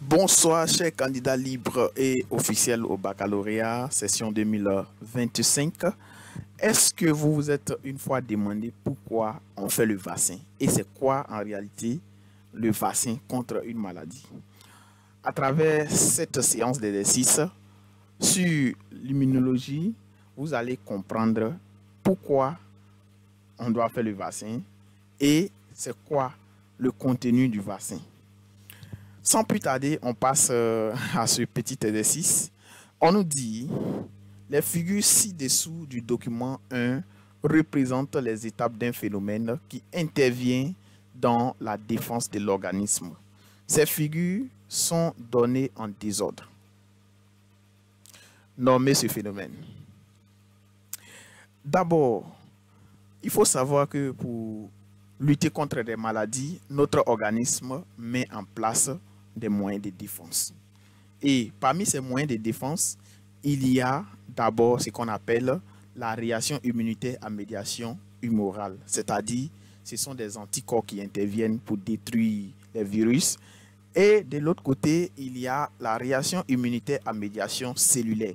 Bonsoir, chers candidats libres et officiels au baccalauréat, session 2025. Est-ce que vous vous êtes une fois demandé pourquoi on fait le vaccin et c'est quoi en réalité le vaccin contre une maladie? À travers cette séance d'exercice sur l'immunologie, vous allez comprendre pourquoi on doit faire le vaccin et c'est quoi le contenu du vaccin. Sans plus tarder, on passe à ce petit exercice. On nous dit, les figures ci-dessous du document 1 représentent les étapes d'un phénomène qui intervient dans la défense de l'organisme. Ces figures sont données en désordre. Nommez ce phénomène. D'abord, il faut savoir que pour lutter contre des maladies, notre organisme met en place des moyens de défense. Et parmi ces moyens de défense, il y a d'abord ce qu'on appelle la réaction immunitaire à médiation humorale. C'est-à-dire, ce sont des anticorps qui interviennent pour détruire les virus. Et de l'autre côté, il y a la réaction immunitaire à médiation cellulaire.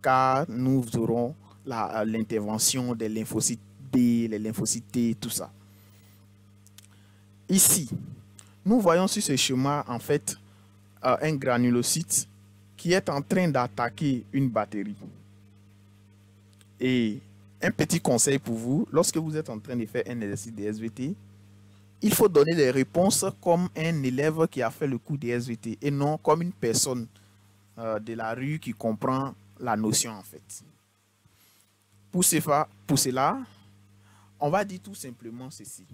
Car nous aurons l'intervention des lymphocytes B, les lymphocytes T, tout ça. Ici, nous voyons sur ce schéma, en fait, un granulocyte qui est en train d'attaquer une batterie. Et un petit conseil pour vous, lorsque vous êtes en train de faire un exercice de SVT, il faut donner des réponses comme un élève qui a fait le cours de SVT et non comme une personne de la rue qui comprend la notion en fait. Pour cela, on va dire tout simplement ceci.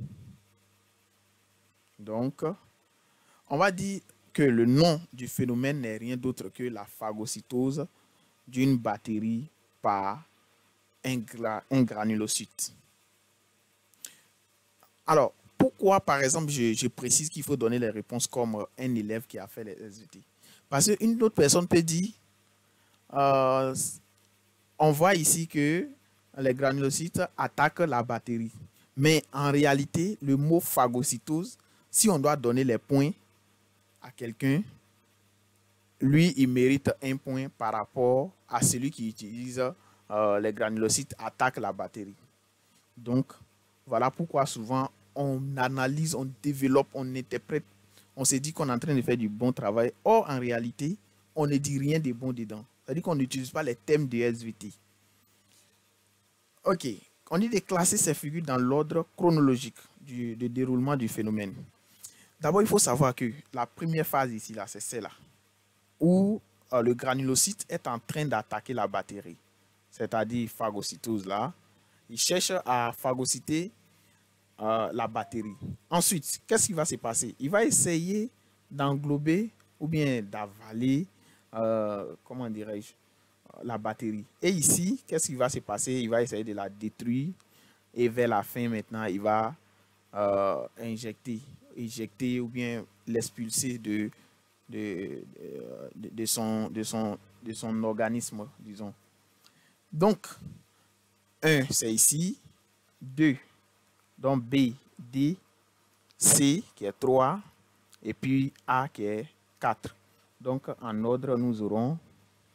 Donc, on va dire que le nom du phénomène n'est rien d'autre que la phagocytose d'une batterie par un granulocyte. Alors, pourquoi, par exemple, je précise qu'il faut donner les réponses comme un élève qui a fait les SVT? Parce qu'une autre personne peut dire, on voit ici que les granulocytes attaquent la batterie. Mais en réalité, le mot phagocytose, si on doit donner les points à quelqu'un, lui, il mérite un point par rapport à celui qui utilise les granulocytes attaquent la batterie. Donc, voilà pourquoi souvent on analyse, on développe, on interprète, on se dit qu'on est en train de faire du bon travail. Or, en réalité, on ne dit rien de bon dedans. C'est-à-dire qu'on n'utilise pas les thèmes de SVT. Ok, on dit de classer ces figures dans l'ordre chronologique du déroulement du phénomène. D'abord, il faut savoir que la première phase ici, là, c'est celle-là, où le granulocyte est en train d'attaquer la batterie, c'est-à-dire phagocytose là. Il cherche à phagocyter la batterie. Ensuite, qu'est-ce qui va se passer? Il va essayer d'englober ou bien d'avaler, comment dirais-je, la batterie. Et ici, qu'est-ce qui va se passer? Il va essayer de la détruire et vers la fin maintenant, il va éjecter ou bien l'expulser de son organisme, disons. Donc, 1, c'est ici. 2, donc B, D, C qui est 3, et puis A qui est 4. Donc, en ordre, nous aurons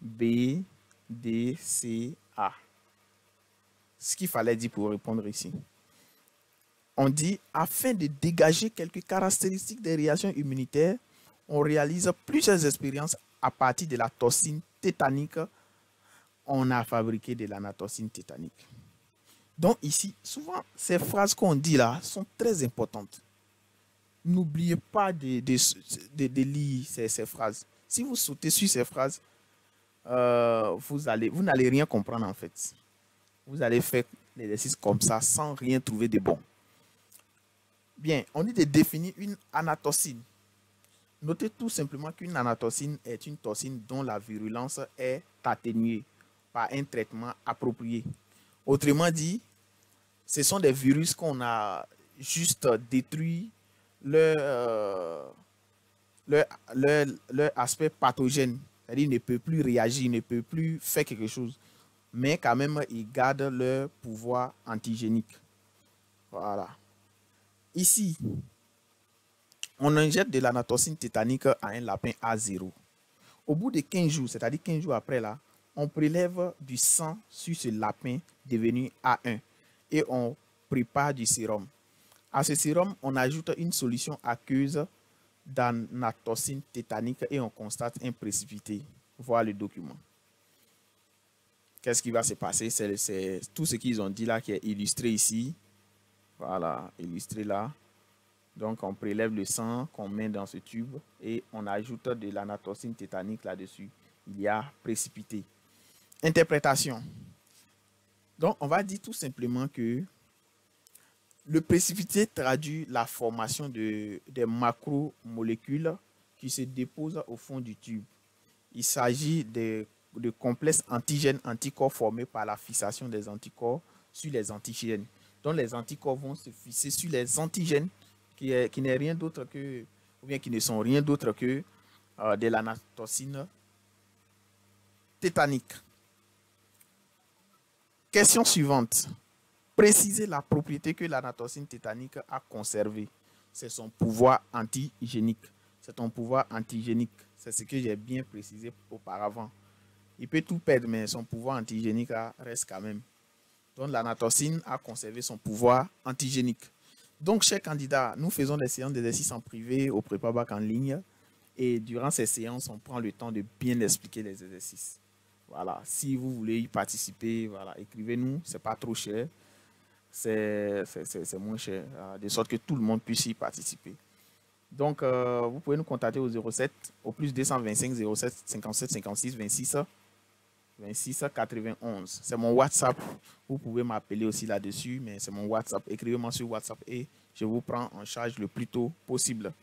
B, D, C, A. Ce qu'il fallait dire pour répondre ici. On dit, afin de dégager quelques caractéristiques des réactions immunitaires, on réalise plusieurs expériences à partir de la toxine tétanique. On a fabriqué de l'anatoxine tétanique. Donc ici, souvent, ces phrases qu'on dit là sont très importantes. N'oubliez pas de lire ces phrases. Si vous sautez sur ces phrases, vous n'allez rien comprendre en fait. Vous allez faire l'exercice comme ça sans rien trouver de bon. Bien, on dit de définir une anatoxine. Notez tout simplement qu'une anatoxine est une toxine dont la virulence est atténuée par un traitement approprié. Autrement dit, ce sont des virus qu'on a juste détruit leur aspect pathogène. C'est-à-dire qu'ils ne peuvent plus réagir, ils ne peuvent plus faire quelque chose. Mais quand même, ils gardent leur pouvoir antigénique. Voilà. Ici, On injecte de l'anatocine tétanique à un lapin A0. Au bout de 15 jours, c'est-à-dire 15 jours après là, on prélève du sang sur ce lapin devenu A1 et on prépare du sérum. À ce sérum, on ajoute une solution aqueuse d'anatocine tétanique et on constate un précipité. Voilà le document. Qu'est-ce qui va se passer? C'est tout ce qu'ils ont dit là qui est illustré ici. Voilà, illustré là. Donc, on prélève le sang qu'on met dans ce tube et on ajoute de l'anatocine tétanique là-dessus. Il y a précipité. Interprétation. Donc, on va dire tout simplement que le précipité traduit la formation des macromolécules qui se déposent au fond du tube. Il s'agit de complexes antigènes-anticorps formés par la fixation des anticorps sur les antigènes. Donc, les anticorps vont se fixer sur les antigènes qui n'est rien d'autre que, ou bien qui ne sont rien d'autre que de l'anatocine tétanique. Question suivante. Précisez la propriété que l'anatocine tétanique a conservée. C'est son pouvoir antigénique. C'est ton pouvoir antigénique. C'est ce que j'ai bien précisé auparavant. Il peut tout perdre, mais son pouvoir antigénique reste quand même. Donc, l'anatocine a conservé son pouvoir antigénique. Donc, chers candidats, nous faisons des séances d'exercices en privé au prépa-bac en ligne. Et durant ces séances, on prend le temps de bien expliquer les exercices. Voilà. Si vous voulez y participer, voilà, écrivez-nous. Ce n'est pas trop cher. C'est moins cher. De sorte que tout le monde puisse y participer. Donc, vous pouvez nous contacter au 07, au plus 225 07 57 56 26 26 91. C'est mon WhatsApp. Vous pouvez m'appeler aussi là-dessus, mais c'est mon WhatsApp. Écrivez-moi sur WhatsApp et je vous prends en charge le plus tôt possible.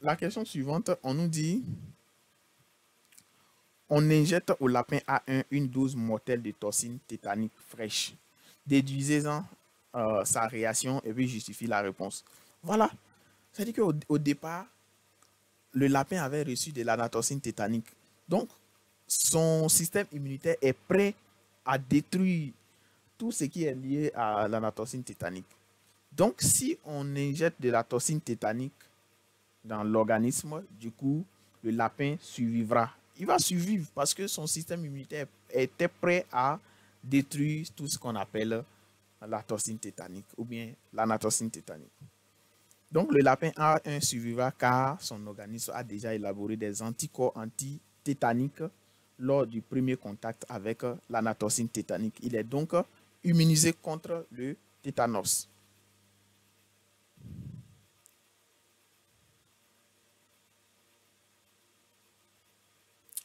La question suivante, on nous dit: on injecte au lapin A1 une dose mortelle de toxine tétanique fraîche. Déduisez-en sa réaction et puis justifiez la réponse. Voilà. C'est-à-dire qu'au départ, le lapin avait reçu de l'anatocine tétanique. Donc, son système immunitaire est prêt à détruire tout ce qui est lié à l'anatocine tétanique. Donc, si on injecte de la toxine tétanique dans l'organisme, du coup, le lapin survivra. Il va survivre parce que son système immunitaire était prêt à détruire tout ce qu'on appelle la toxine tétanique ou bien l'anatocine tétanique. Donc, le lapin A1 survivra car son organisme a déjà élaboré des anticorps anti-tétaniques lors du premier contact avec l'anatocine tétanique. Il est donc immunisé contre le tétanos.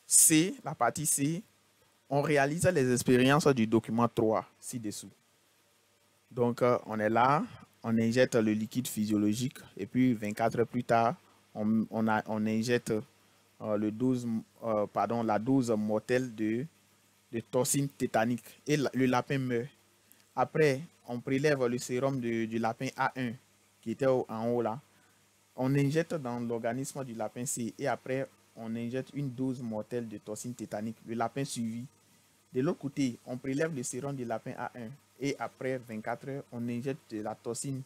C, la partie C, on réalise les expériences du document 3 ci-dessous. Donc, on est là, on injecte le liquide physiologique et puis 24 heures plus tard, on injecte la dose mortelle de toxine tétanique et le lapin meurt. Après, on prélève le sérum du lapin A1 qui était en haut là. On injecte dans l'organisme du lapin C et après, on injecte une dose mortelle de toxine tétanique. Le lapin survit. De l'autre côté, on prélève le sérum du lapin A1 et après 24 heures, on injecte de la toxine,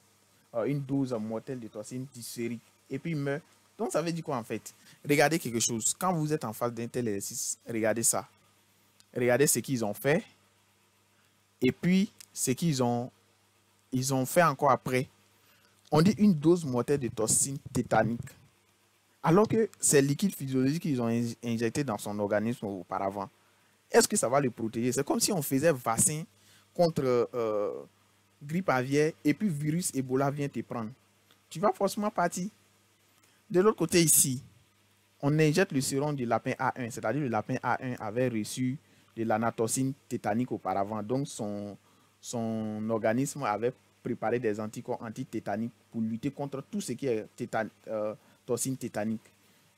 une dose mortelle de toxine dysphérique et puis il meurt. Donc, ça veut dire quoi en fait? Regardez quelque chose. Quand vous êtes en face d'un tel exercice, regardez ça. Regardez ce qu'ils ont fait et puis ce qu'ils ont fait encore après. On dit une dose mortelle de toxine tétanique. Alors que c'est le liquide physiologique qu'ils ont injecté dans son organisme auparavant. Est-ce que ça va le protéger? C'est comme si on faisait vaccin contre grippe aviaire et puis virus Ebola vient te prendre. Tu vas forcément partir. De l'autre côté ici, on injecte le sérum du lapin A1, c'est-à-dire le lapin A1 avait reçu de l'anatocine tétanique auparavant. Donc son organisme avait préparé des anticorps antitétaniques pour lutter contre tout ce qui est toxine tétanique.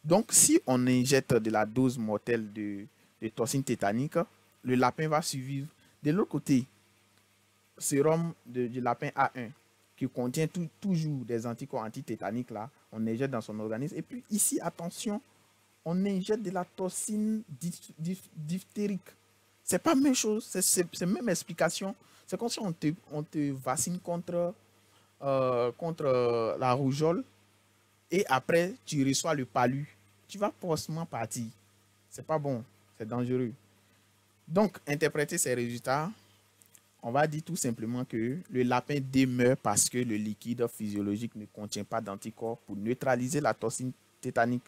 Donc si on injecte de la dose mortelle de toxine tétanique, le lapin va survivre. De l'autre côté, sérum du lapin A1 qui contient toujours des anticorps antitétaniques là, on injecte dans son organisme. Et puis ici, attention, on injecte de la toxine diphtérique. C'est pas la même chose, c'est la même explication. C'est comme si on te vaccine contre contre la rougeole et après tu reçois le palu, tu vas forcément partir. C'est pas bon, c'est dangereux. Donc, interpréter ces résultats, on va dire tout simplement que le lapin demeure parce que le liquide physiologique ne contient pas d'anticorps pour neutraliser la toxine tétanique.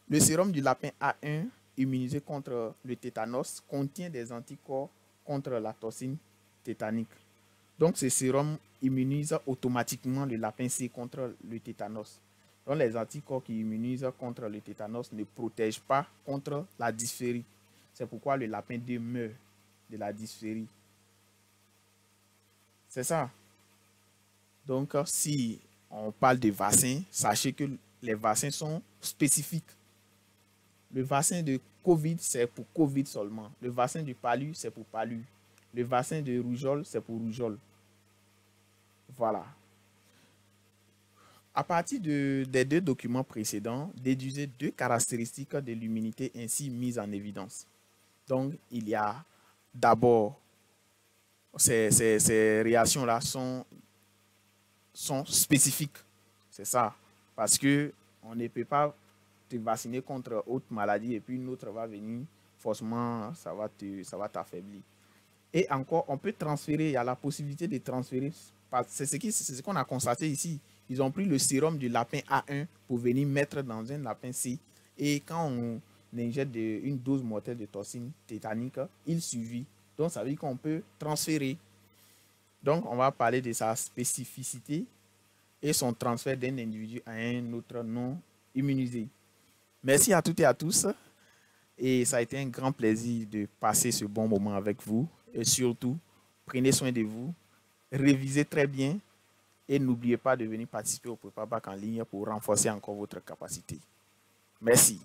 Le sérum du lapin A1 immunisé contre le tétanos contient des anticorps contre la toxine tétanique. Donc, ce sérum immunise automatiquement le lapin C contre le tétanos. Donc, les anticorps qui immunisent contre le tétanos ne protègent pas contre la dysphérie. C'est pourquoi le lapin demeure de la dysphérie. C'est ça. Donc, si on parle de vaccins, sachez que les vaccins sont spécifiques. Le vaccin de Covid, c'est pour Covid seulement. Le vaccin du palu, c'est pour palu. Le vaccin de rougeole, c'est pour rougeole. Voilà. À partir des deux documents précédents, déduisez deux caractéristiques de l'immunité ainsi mises en évidence. Donc, il y a d'abord, ces réactions-là sont spécifiques. C'est ça. Parce que on ne peut pas te vacciner contre autre maladie et puis une autre va venir, forcément, ça va t'affaiblir. Et encore, on peut transférer, il y a la possibilité de transférer. C'est ce qu'on a constaté ici. Ils ont pris le sérum du lapin A1 pour venir mettre dans un lapin C. Et quand on injecte une dose mortelle de toxine tétanique, il suffit. Donc, ça veut dire qu'on peut transférer. Donc, on va parler de sa spécificité et son transfert d'un individu à un autre non immunisé. Merci à toutes et à tous. Et ça a été un grand plaisir de passer ce bon moment avec vous. Et surtout, prenez soin de vous, révisez très bien et n'oubliez pas de venir participer au Prépa Bac en ligne pour renforcer encore votre capacité. Merci.